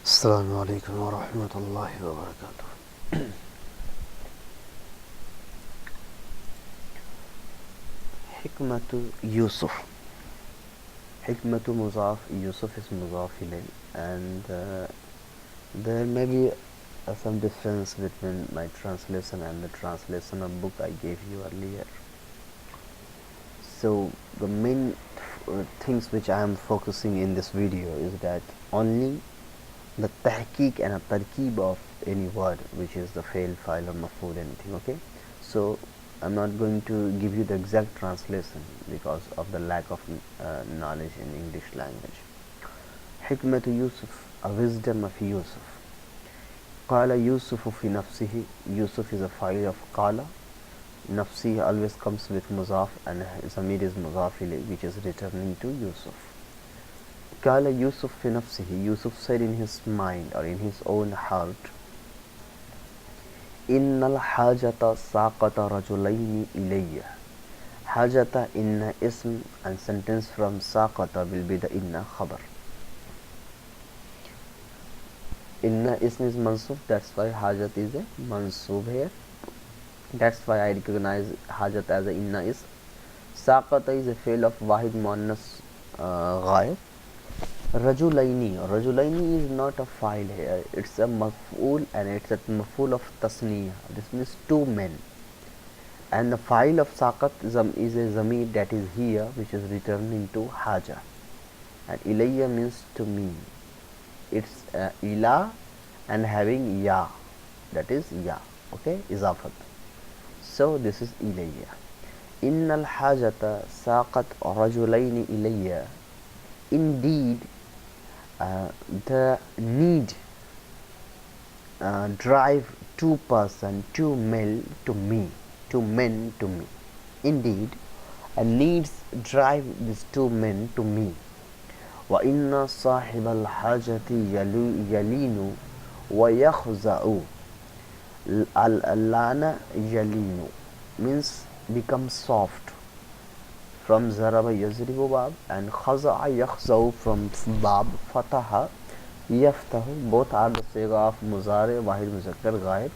السلام-o-Alaikum warahmatullahi wabarakatuh. Hikmatu Yusuf. Hikmatu Muzaf, Yusuf is Muzaf ilay, and there may be some difference between my translation and the translation of book I gave you earlier. So the main things which I am focusing in this video is that only the tahqiq and a tarkeeb of any word, which is the fail, file or maf'ul, anything. Okay, so I'm not going to give you the exact translation because of the lack of knowledge in English language. Hikmatu Yusuf, a wisdom of Yusuf. Qala Yusufu fi nafsihi. Yusuf is a file of qala. Nafsi always comes with muzaf, and zamir is muzaf ilay, which is returning to Yusuf. Qala Yusuf fi nafsihi. Yusuf said in his mind or in his own heart, Innal hajata saqata rajulaini ilayya. Hajata inna ism, and sentence from saqata will be the inna khabar. Inna ism is mansub, that's why hajat is a mansub here. That's why I recognize hajat as a inna ism. Saqata is a fail of wahid muannas ghaib. Rajulaini is not a file here, it's a maf'ul, and it's a maf'ul of tasniya. This means two men, and the file of saqat is a zamir that is here, which is returning to haja, and ilayya means to me. It's ila and having ya, that is ya, okay, izafat. So this is ilayya. Innal hajata saqat rajulaini ilayya. Indeed, the need drive two men to me. Indeed, needs drive these two men to me. Wa inna sahib al hajati yalinu wa yakhza'u. Al-lana yalinu means become soft, from zaraba yazribu bab, and khaza'a yakhza'u from bab, fataha yaftahu. Both are the siga of muzari wahid muzakkar ghaib,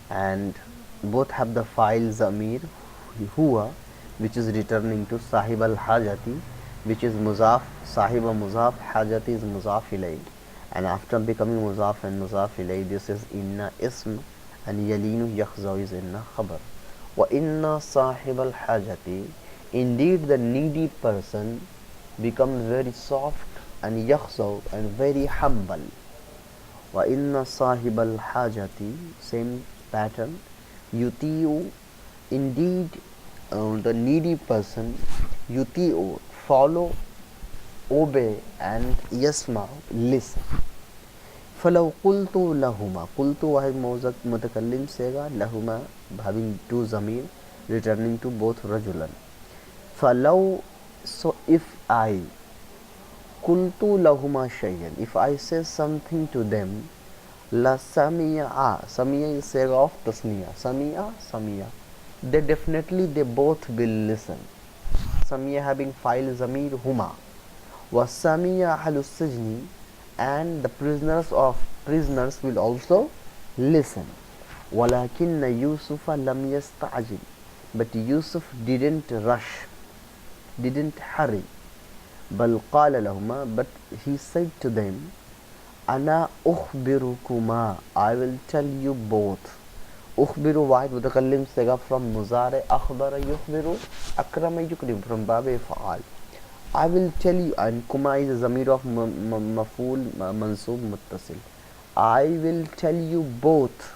and both have the file zamir huwa, which is returning to sahib al hajati, which is muzaf. Sahiba muzaf, hajati is muzaf ilay, and after becoming muzaf and muzaf ilay, this is inna ism, and yalinu yakhza'u is inna khabar. Wa inna sahib al hajati, indeed the needy person becomes very soft and yakhzaw and very humble. Wa inna sahib al hajati, same pattern, yuti'u, indeed the needy person, yuti'u, follow, obey, and yasma, listen. فلو قلت لهما, قلت واحد متكلم سيغا, لهما having two zamir returning to both rajulan. فلو, so if I, قلت لهما شيئا, if I say something to them, la sami'a, sami'a is sega of tasniya, sami'a, they both will listen. Sami'a having file zamir huma, wa sami'a halus sajni, and the prisoners will also listen. Walakinna Yusufa lam yasta'jil, but Yusuf didn't rush, didn't hurry. Bal qala lahuma, but he said to them, Ana ukhbirukuma, I will tell you both. Ukhbiru wahid mutakallim sega from muzare, akhbara yukhbiru, akrama yukrim from babe fa'al. I will tell you, and kuma is a zamir of maf'ul mansub muttasil. I will tell you both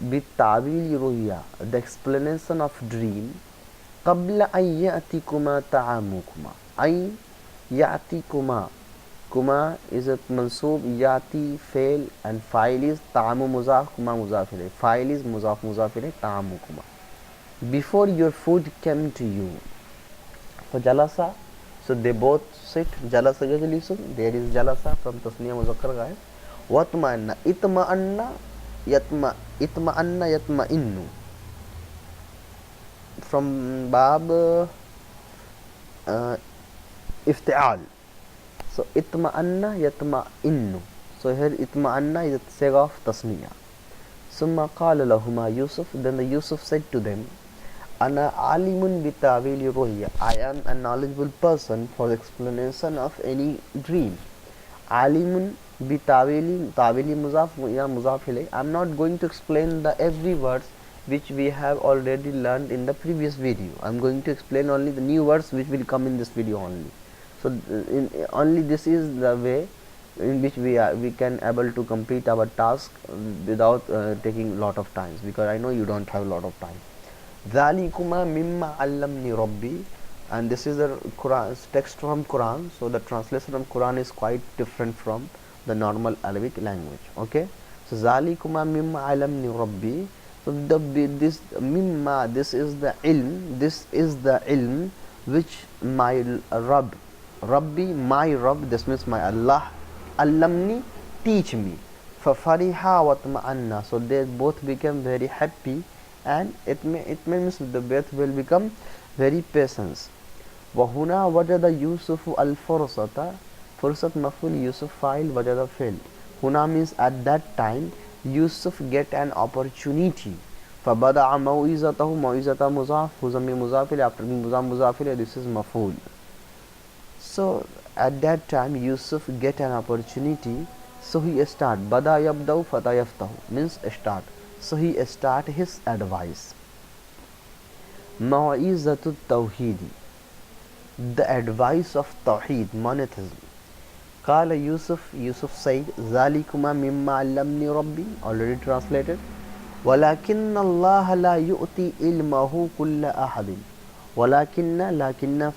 bit ta'wil ruya, the explanation of dream, qabla an ya'tikuma ta'amukuma. Ay ya'tikuma, kuma is a mansub, ya'ti fail, and file is ta'amu muzaf, kuma muzaf ilay. File is muzaf ilay, ta'amukuma. Before your food came to you. For jalasa, so they both sit. Jalasa yajlisun, there is jalasa from tasniya muzakkar ghaib. Watma'anna, itma'anna yatma'innu, from bab ifti'al. So itma'anna yatma'innu. So here itma'anna is a siga of tasniya. Summa qala lahuma Yusuf, then the Yusuf said to them, Ana alimun bi ta'wili ru'ya. I am a knowledgeable person for the explanation of any dream. Alimun bi ta'wili, ta'wili muzaf ya muzaf ilay. I am not going to explain the every words which we have already learned in the previous video. I am going to explain only the new words which will come in this video only. So only this is the way in which we can able to complete our task without taking lot of times, because I know you don't have a lot of time. Dhalikuma mimma allamni rabbi, and this is the Quran text from Quran. So the translation of Quran is quite different from the normal Arabic language. Okay, so Dhalikuma mimma allamni rabbi. So this mimma, this is the ilm which my Rabbi, my Rabb, this means my Allah, allamni, teach me. Fafariha wa tma'anna. So they both became very happy, and it means the both will become very patient. Wahuna wajada Yusuf al-fursata. Fursat maful, Yusuf fa'il, wajada fail. Huna means at that time Yusuf get an opportunity. Fabada'a mau'izatahu, mau'izata muzaf, huzami muzafil, after being muzafil, this is maful. So at that time Yusuf get an opportunity, so he start. Bada yabda'u fata yaftahu means start. So he start his advice. Mau'izatu tawhidi, the advice of tawheed, monotheism. Qala Yusuf, Yusuf said, Zalikuma mimma allamni rabbi, already translated. Walakinna Allah la yu'ti ilmahu kulla ahadin. Walakinna, lakinna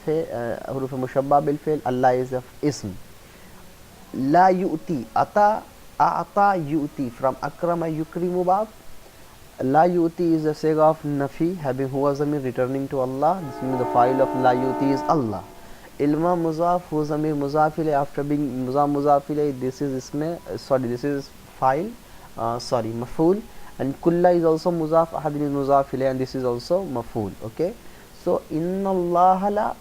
huruf mushabba bil fi'l, Allah is of ism. La yu'ti, ata, a'ta yu'ti, from akrama yukrimu bab. La yu'ti is a siga of nafi, having huwa zamir returning to Allah. This means the file of la yu'ti is Allah. Ilma muzaf, huwa zamir muzafile, after being muzafile, this is this is file, maful. And kulla is also muzaf, ahadin is muzafile, and this is also maful. Okay, so inna Allah la,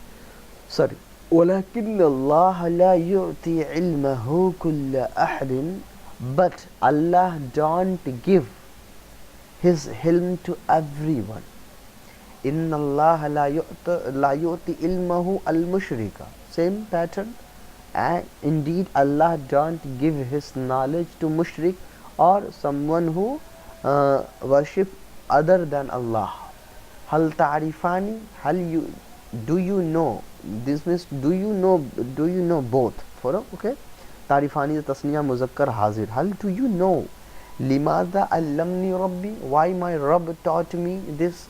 walakinna Allah la yu'ti ilmahu kulla ahadin, but Allah don't give his ilm to everyone. Inna Allah la yu'ti ilmahu al-mushrika, same pattern. And indeed Allah don't give his knowledge to mushrik, or someone who worship other than Allah. Hal ta'rifani, do you know, this means do you know both. Okay, ta'rifani is tasniya muzakkar hazir. Hal, do you know? Limadha allamni rabbi, why my Rabb taught me this?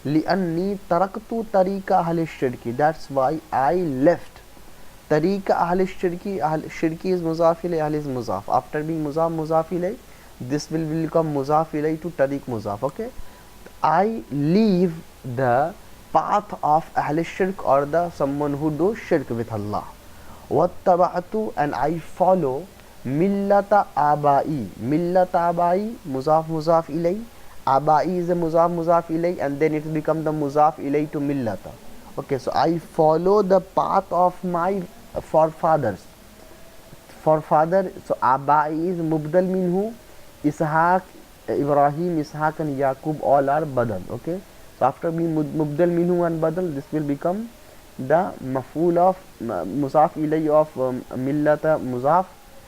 Li'anni taraktu tariqa ahli shirki, that's why I left tariqa ahli shirki. Shirki is muzaf ilay, ahli is muzaf. After being muzaf ilay, this will become muzaf ilay to tariq muzaf. Okay, I leave the path of ahl shirk, or the someone who do shirk with Allah. Wattaba'tu, and I follow millata abai. Millata abai, muzaf ilay. Abai is a muzaf ilay, and then it become the muzaf ilay to millata. Okay, so I follow the path of my forefathers. Forefather, so abai is mubdal minhu. Ishaq, Ibrahim, Ishaq and Yaqub all are badal. Okay, so after being mubdal minhu and badal, this will become the maf'ul of muzaf ilay of millata muzaf,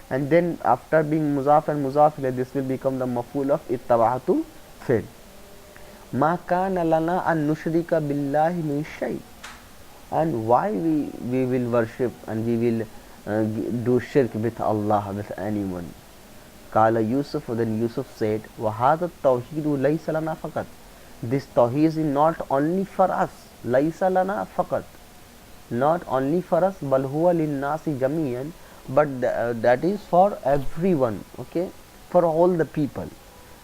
and then after being muzaf and muzaf ilay, this will become the maf'ul of ittaba'tu fi'l. Ma kana lana an nushrika billahi min shay, and why we will worship and we will do shirk with Allah, with anyone. Qala Yusuf, then Yusuf said, Wahada tawheedu laysa lana faqat, this tawheed is not only for us, laysa lana faqat, not only for us, bal huwa linnasi jamiyan, but that is for everyone. Okay, for all the people.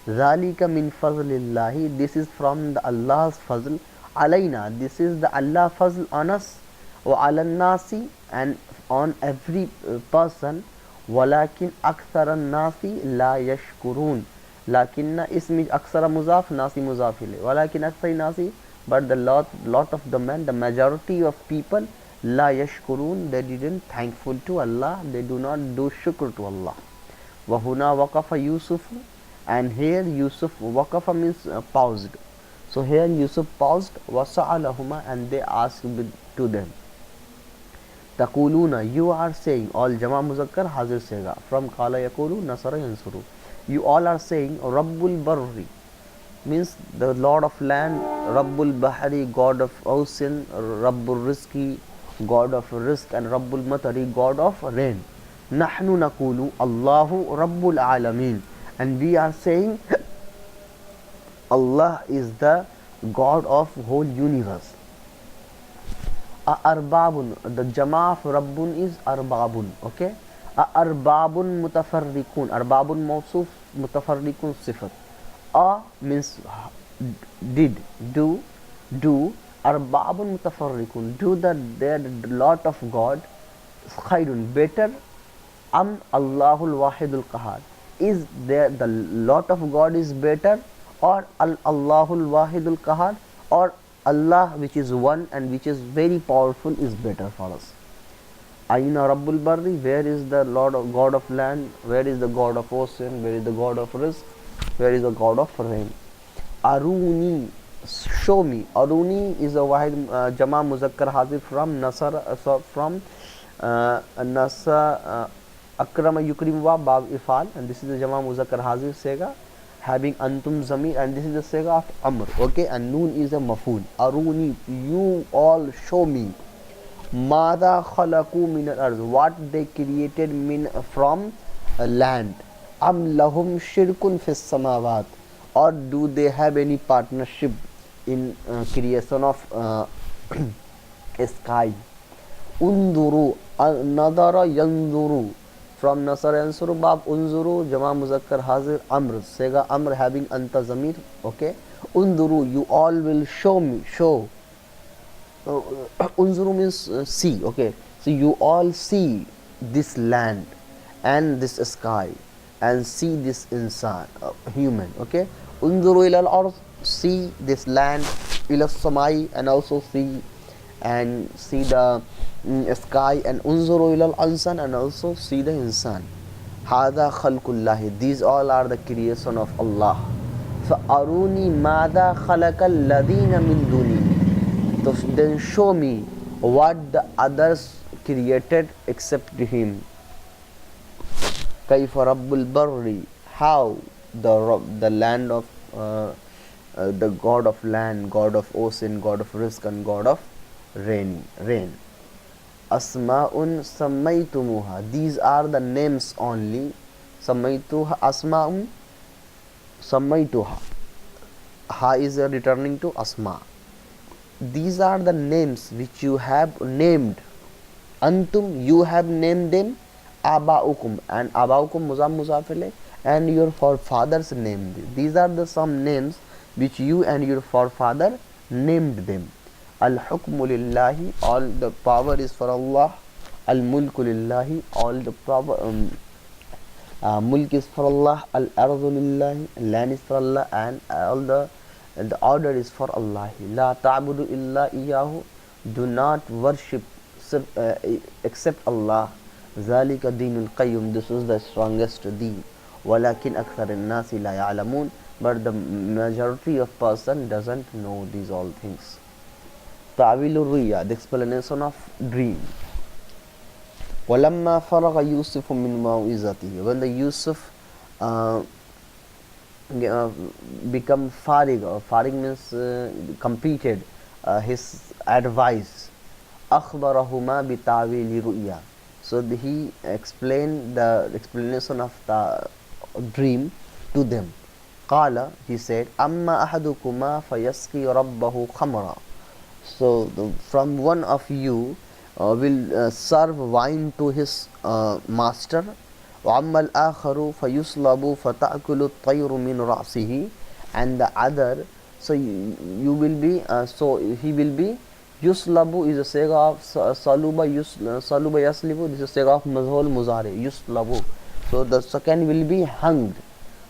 Zalika min fazlillahi, this is from the Allah's fazl. Alayna, this is the Allah fazl on us. Wa alan nasi, and on every person. Walakin akthara nasi la yashkurun. Lakinna ismi aksara muzaf, nasi muzaf ilay. Walakin akthari nasi, but the lot of the men, the majority of people, La yashkurun, they didn't thankful to Allah, they do not do shukr to Allah. Wa huna waqafa Yusuf, and here Yusuf, waqafa means paused. So here Yusuf paused, wa sa'alahuma, and they asked to them. Taquluna, you are saying, all jama muzakkar hazir sega, from qala yaqulu nasara yansuru. You all are saying Rabbul Barri, means the Lord of land, Rabbul Bahari, God of ocean, Rabbul Rizki, God of risk, and Rabbul Matari, God of rain. Nahnu naqulu Allahu Rabbul Alameen, and we are saying Allah is the God of whole universe. Arbabun, the jama of Rabbun is arbabun, okay. Arbabun mutafarriqun, arbabun mawsuf, mutafarriqun sifat. Means did, do, arbabun mutafarriqun, do that there lot of God, khairun, better, Allahul wahidul qahar, is there the lot of God is better, or Allahul wahidul qahar, or Allah which is one and which is very powerful is better for us. Aina Rabbul Barri, where is the Lord of God of land, where is the God of ocean, where is the God of risk, where is the God of rain. Aruni, show me. Aruni is a wahid jama muzakkar hazir from nasar, from nasa akrama yukrim wa bab ifal, and this is the jama muzakkar hazir sega having antum zamir, and this is the sega of amr, okay, and noon is a maful. Aruni, you all show me. Mada khalaqu min al-ard, what they created from land. Am lahum shirkun fis samawat, or do they have any partnership in creation of sky. Unduru, nadara yanzuru, from nasar yansuru bab unzuru jama muzakkar hazir amr, sega amr having anta zamir, okay. Unduru, you all will show me, show. Unzuru means see, okay. So you all see this land and this sky, and see this insan, human, okay. Unzuru ila al-ard, see this land, ila samai, and also see and see the sky, and unzuru ila al-insan, and also see the insan. Hada khalqullahi, these all are the creation of Allah. Fa aruni mada khalaqal ladina min duni, so then show me what the others created except him. Kayfa Rabbul Barri, how the land of the God of land, God of ocean, God of risk, and God of rain. Asma'un sammaytumuha, these are the names only. Sammaytuha, asma'un sammaytuha, ha is returning to asma. These are the names which you have named. Antum, you have named them. Abaukum, and abaukum muzam muzafile, and your forefathers named them. These are the some names which you and your forefather named them. Al-hukmu lillahi, all the power is for Allah. Al-mulku lillahi, all the power mulk is for Allah. Al-ardu lillahi, land is for Allah, and all the order is for Allah. La ta'budu illa iyahu, do not worship except Allah. Zalika dinul qayyum, this is the strongest deen. Walakin akthar an-nasi la ya'lamun, but the majority of person doesn't know these all things. Ta'wilur ruya, the explanation of dream. Walamma faragha Yusuf min mau'izatihi, when the Yusuf become farig, or farig means completed his advice. Akhbarahuma bi ta'wili ru'ya, so he explained the explanation of the dream to them. Qala, he said, amma ahadukuma fayasqi rabbahu khamra, so from one of you will serve wine to his master. Wa amma al-akharu fayuslabu fata'kulu at-tayru min ra'sihi, and the other, so you will be so he will be. Yuslabu is a sega of saluba yaslibu, this is a sega of mazhul muzari, yuslabu, so the second will be hanged.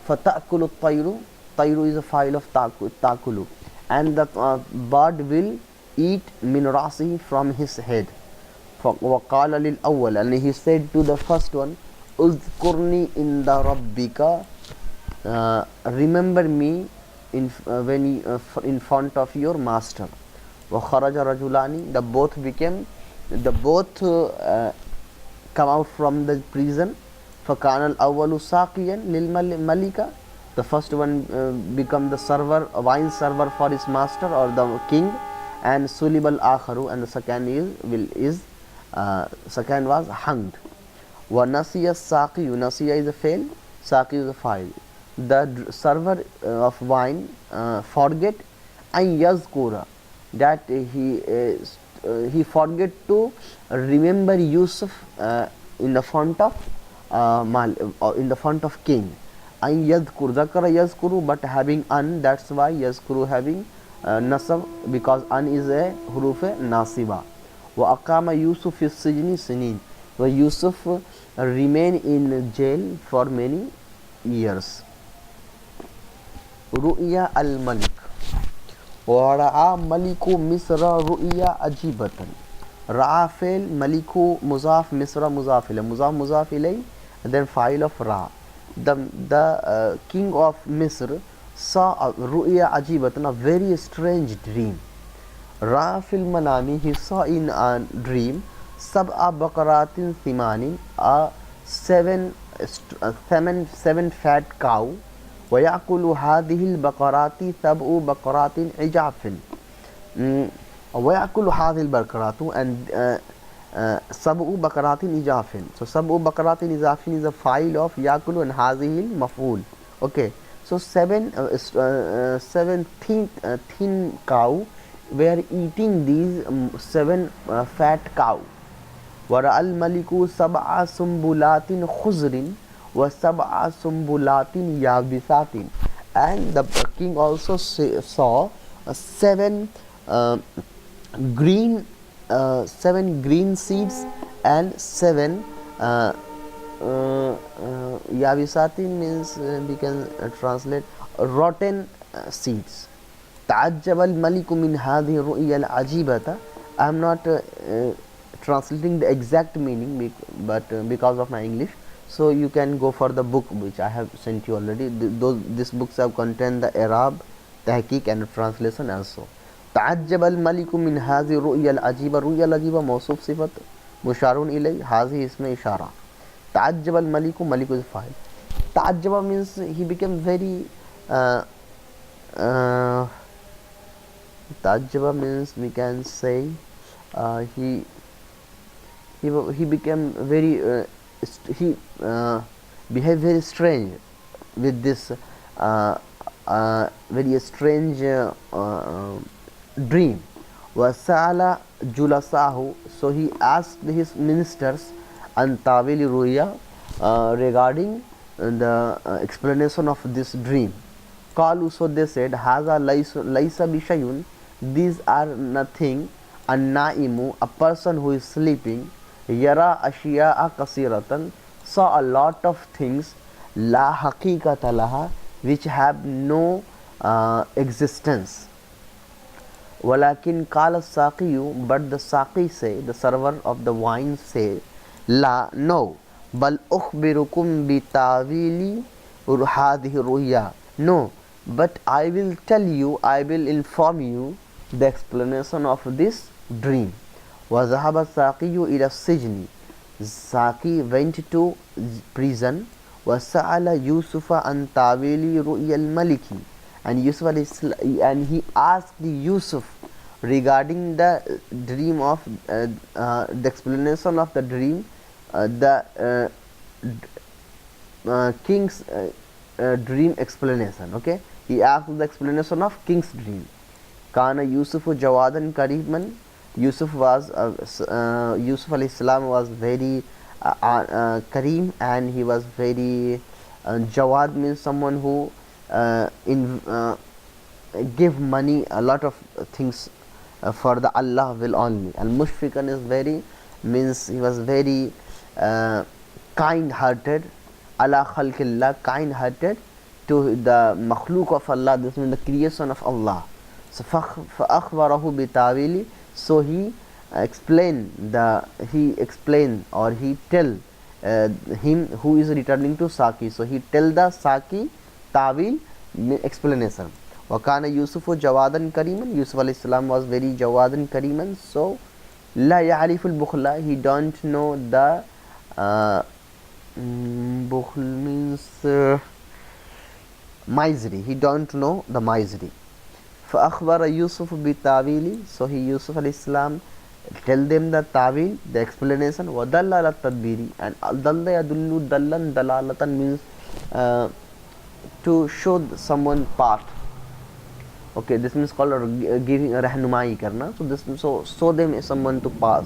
Fata'kulu at-tayru, tayru is a file of ta'kulu, and the bird will eat min ra'sihi, from his head. وَقَالَ لِلْأَوَّلِ, and he said to the first one, اُذْكُرْنِي عِنْدَ رَبِّكَ, remember me in front of your master. وَخَرَجَ رَجُلَانِ, the both come out from the prison. فَكَانَ الْأَوَّلُ سَاقِيًا لِلْمَلِكَ, the first one become the server, a wine server for his master or the king. And سُلِبَ الْآخَرُ, and the second was hanged. وَنَسِيَ السَّاقِيُ, nasiya is a fail, saqi is a file. The server of wine forget and yazkura, that he forget to remember Yusuf in the front of king. And yadhkur, zakara yazkuru, but having an, that's why yazkuru having nasab, because an is a huruf nasiba. Wa aqama Yusuf fi sijni sinin, where Yusuf remain in jail for many years. Ru'ya al-Malik, wa ra'a maliku misra ru'ya ajibatan. Ra'a fail, maliku muzaf, misra muzaf ilay, muzaf ilay, and then file of ra. The king of Misr saw a ru'ya ajibatan, a very strange dream. Ra'a fil manami, he saw in a dream, sab'a baqaratin thimanin, seven fat cow. وَيَأْكُلُ هَذِهِ الْبَقَرَاتِ سَبْعُ بَقَرَاتٍ عِجَافٍ. وَيَأْكُلُ هَذِهِ الْبَقَرَاتُ, and سَبْعُ بَقَرَاتٍ عِجَافٍ. So سَبْعُ بَقَرَاتٍ عِجَافٍ is a file of يَأْكُلُ and هَذِهِ الْمَفْعُول. Okay, so seven thin cow were eating these seven fat cow. وَرَأَى الْمَلِكُ سَبْعَ سُنْبُلَاتٍ خُضْرٍ وَسَبْعَ سُنْبُلَاتٍ يَابِسَاتٍ, and the king also saw seven green seeds and seven yabisatin means we can translate rotten seeds. تعجب الملك من هذه الرؤيا العجيبة. I am not translating the exact meaning, but because of my English, so you can go for the book which I have sent you already. These books have contained the Arab, tahqiq and translation also. تعجب الملك من هذه الرؤيا العجيبة. رؤيا العجيبة موصوف صفة مشار إليه, هذه اسم إشارة. تعجب الملك, malik is file. تعجب means he became very تعجب means we can say he became very he behaved very strange with this very strange dream. وَسَأَلَ جُلَسَاهُ, so he asked his ministers an tawili ruya, regarding the explanation of this dream. قالوا, so they said, هذا ليس بشيء, these are nothing. النائم, a person who is sleeping, يرى أشياء كثيرة, saw a lot of things, لا حقيقة لها, which have no existence. ولكن قال الساقي, but the saqi say, the server of the wine say, لا, no, بل أخبركم بتاويل هذه الرؤيا, no, but I will tell you, I will inform you the explanation of this dream. وذهب الساقي إلى السجن, Saqi went to prison. وسأل يوسف عن تاويل رؤيا الملك, and he asked Yusuf regarding the dream of the explanation of the dream, the king's dream explanation. Okay, he asked the explanation of king's dream. Kana Yusufu Jawadan Kariman, Yusuf was Yusuf alayhi salam was very Kareem, and he was very Jawad means someone who give money, a lot of things for the Allah will only. Al Mushfiqan is very, means he was very kind hearted, ala khalqillah, kind hearted to the makhluk of Allah, this means the creation of Allah. So فَأَخْبَرَهُ بِتَاوِيلِ, so he explain or he tell him who is returning to Saki. So he tell the Saki Tawil explanation. وَكَانَ يُوسُفُ جَوَادًا كَرِيمًا. Yusuf alayhi salam was very Jawadan Kariman. So La ya'riful bukhla, he don't know the bukhl means misery, he don't know the misery. فَأَخْبَرَ يُوسُفُ بِتَعْوِيلِ. So he, Yusuf alayhi salam, tell them the ta'wil, the explanation. وَدَلَّ عَلَى التَّدْبِيرِ. And دَلَّ يَدُلُّ دَلًّا دَلَالَةً means to show someone path. Okay, this means called giving rahnumai karna. So this means show them someone to path,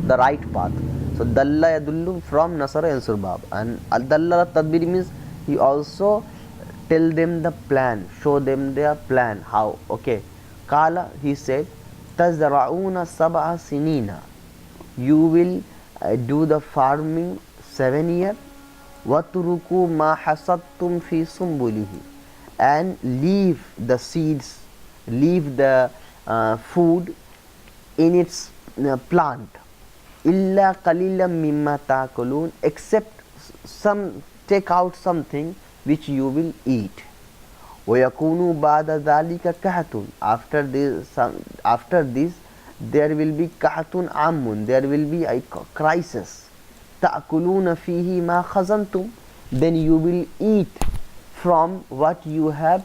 the right path. So dalla yadullu from nasara and surbab. And dalla tadbir means he also tell them the plan, show them their plan, how. Okay, Kala, he said, tazra'una sab'a sinina, you will do the farming 7 years. Watruku ma hasadtum fi sumbulihi, and leave the seeds, leave the food in its plant. Illa qalilan mimma ta'kulun, except some, take out something which you will eat. وَيَكُونُوا بَعْدَ ذَلِكَ كَهَةٌ. After this there will be kahatun amun, there will be a crisis. تَأْكُلُونَ فِيهِ مَا خَزَنْتُمْ, then you will eat from what you have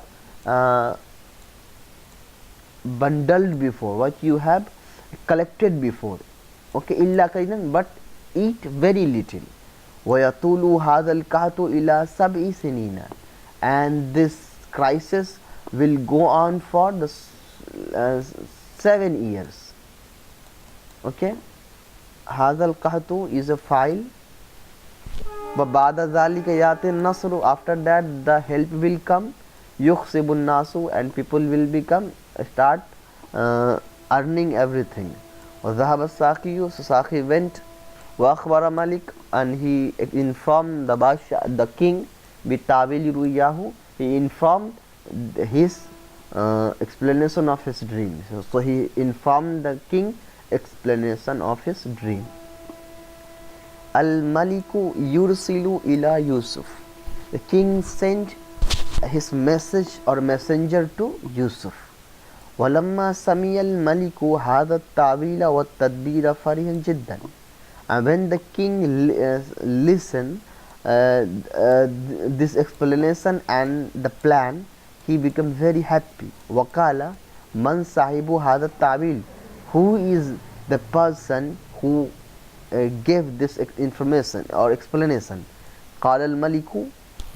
bundled before, what you have collected before. Okay, illa qalilan, but eat very little. وَيَطُولُ هَذَا الْكَهْتُ إِلَى سَبْعِ سِنِينَ, and this crisis will go on for the 7 years. Okay, هَذَا الْكَهْتُ is a file. وَبَعْدَ ذَلِكَ يَأْتِي النَّصْرُ, after that the help will come. يُخْسِبُ النَّاسُ, and people will start earning everything. وَذَهَبَ السَّاقِيُّ, so Saqi went. وَأَخْبَرَ Malik, and he informed the Basha, the king, بِتَعْوِيلِ رُؤْيَاهُ, he informed his explanation of his dream. So he informed the king explanation of his dream. Al-Maliku yursilu ila Yusuf, the king sent his message or messenger to Yusuf. وَلَمَّا سَمِيَ الْمَلِكُ هَذَا التَّعْوِيلَ وَالتَّدْبِيرَ فَرِحًا جِدًّا, and when the king listened this explanation and the plan, he became very happy. وَقَالَ مَنْ صَاحِبُ هَذَا التَّعْوِيلِ, who is the person who gave this information or explanation? قال الملك,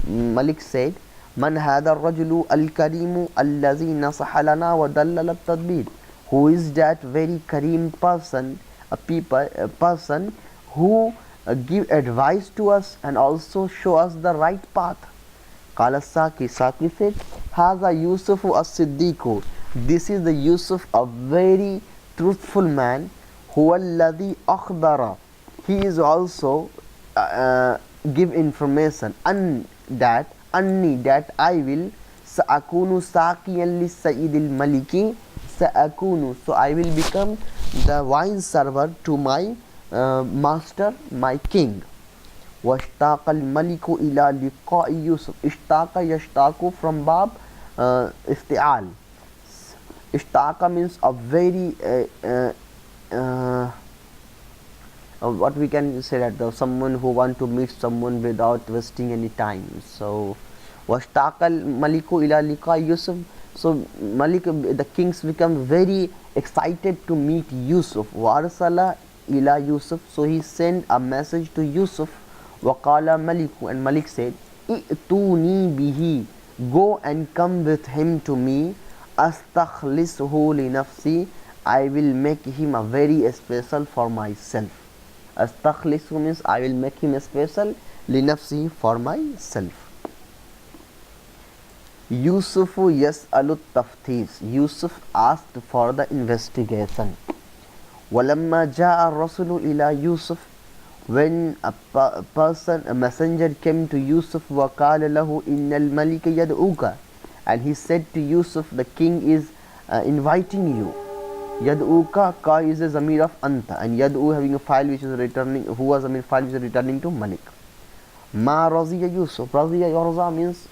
Malik said, من هذا الرجل الكريم الذي نصح لنا ودلل التدبير, who is that very kareem person, a person who give advice to us and also show us the right path. قال الساقي, Saqi said, هذا يوسف الصديق, this is the Yusuf, a very truthful man. هو الذي أخبر, he is also give information, that I will سأكون ساقيا للسيد الملك, سأكون, so I will become the wine server to my master, my king. واشتاق الملك إلى لقاء يوسف, اشتاق يشتاق from bab افتعال. Ishtaqa means a very what we can say, that someone who want to meet someone without wasting any time. So washtaqa al-maliku ila liqa Yusuf, so Malik, the kings become very excited to meet Yusuf. Warsala ila Yusuf, so he sent a message to Yusuf. Waqala Maliku, and Malik said, I'tuni bihi, go and come with him to me. Astakhlisuhu li nafsi, I will make him a very special for myself. Astakhlisu means I will make him special, li nafsi, for myself. Yusufu yas'alu taftis, Yusuf asked for the investigation. Walamma ja'a rasulu ila Yusuf, when a messenger came to Yusuf, wa qala lahu innal malika yad'uka, and he said to Yusuf, the king is inviting you. Yad'uka, ka is a zamir of anta, and yad'u having a file which is returning, huwa zamir file which is returning to Malik. Ma raziya Yusuf, raziya yarza means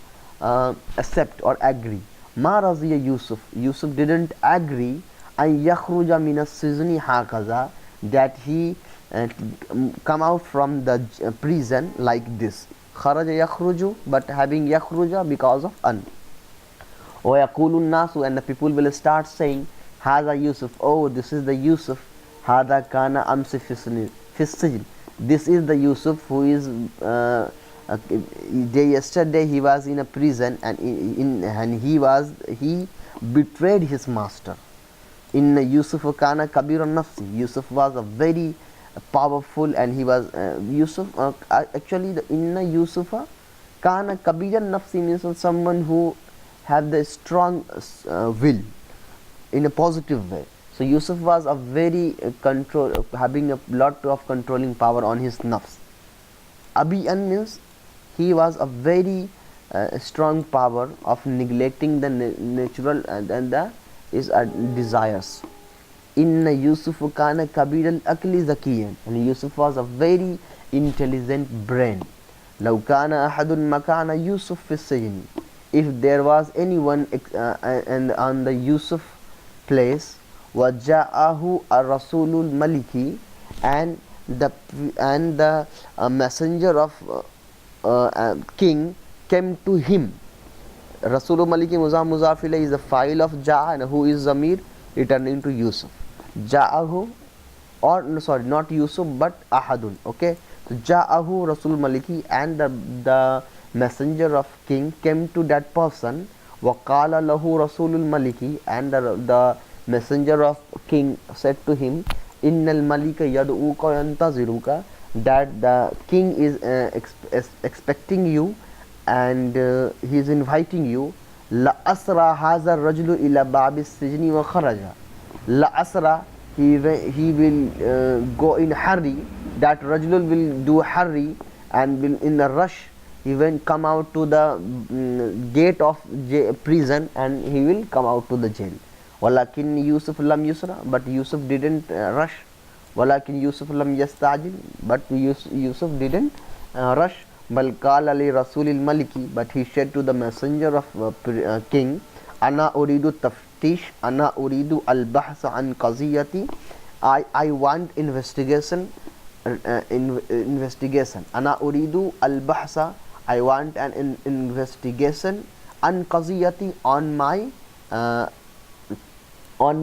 accept or agree. Ma raziya Yusuf, Yusuf didn't agree an yakhruja min as-sijni hakaza, that he come out from the prison like this. Kharaja yakhruju, but having yakhruja because of an. Wa yaqulu an-nasu, and the people will start saying, Hada Yusuf, oh this is the Yusuf, Hada kana amsi fi sijn, this is the Yusuf who is yesterday he was in a prison, and he betrayed his master. Inna Yusuf kana kabiran nafsi, Yusuf was a very powerful, and he was Yusuf actually the inna Yusufa kana kabiran nafsi means someone who have the strong will in a positive way. So Yusuf was a very having a lot of controlling power on his nafs. Abiyan means he was a very strong power of neglecting the natural and the desires. Inna Yusuf kana kabir al-akli zakiyan, and Yusuf was a very intelligent brain. Law kana ahadun makana Yusuf fi sijn, if there was anyone and on the Yusuf place, waja'ahu ar-rasulul maliki, and the messenger of king came to him. Rasulul maliki muzaf ilayhi is the file of ja, and who is zamir returning to Yusuf. Ja'ahu, or no, sorry, not Yusuf but ahadun. Okay, so ja'ahu rasul maliki, and the messenger of king came to that person. Waqala lahu rasulul maliki, and the messenger of king said to him, innal malika yad'uka yantaziruka, that the king is expecting you, and he is inviting you. La asra hadha rajulu ila babi sijni wa kharaja. La asra, he will go in hurry, that rajul will do hurry and will in a rush, he will come out to the gate of prison, and he will come out to the jail. Walakin Yusuf lam yusra, but Yusuf didn't rush. Walakin Yusuf lam yastajil, but Yusuf didn't rush. Bal qala li rasulil maliki, but he said to the messenger of king, ana uridu taftish, ana uridu al-bahsa an qaziyati, I want investigation. Ana uridu al-bahsa, I want an investigation, an qaziyati, on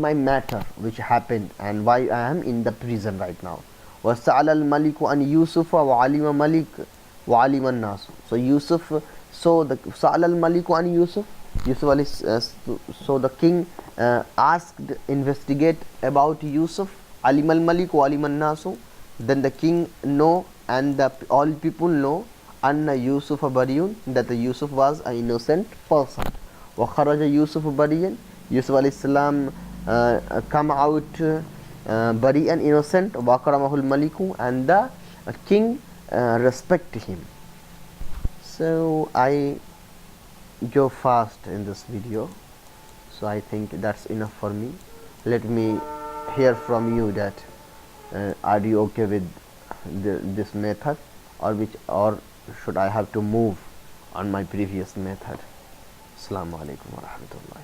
my matter which happened and why I am in the prison right now. وَسَأَلَ الْمَلِكُ أَنْ يُوسُفَ وَعَلِمَ مَلِكُ وَعَلِمَ النَّاسُ. So Yusuf, so the سَأَلَ الْمَلِكُ أَنْ Yusuf, so the king asked, investigate about Yusuf. عَلِمَ الْمَلِكُ وَعَلِمَ النَّاسُ, then the king know and all people know, anna Yusuf bariyun, that the Yusuf was an innocent person. Wa kharaja Yusuf bariyan, Yusuf alayhi salam come out bariyan, innocent. Wa karamahul maliku, and the king respect him. So I go fast in this video, so I think that's enough for me. Let me hear from you that are you okay with this method, or should I have to move on my previous method? Assalamu-Alaikum wa rahmatullahi.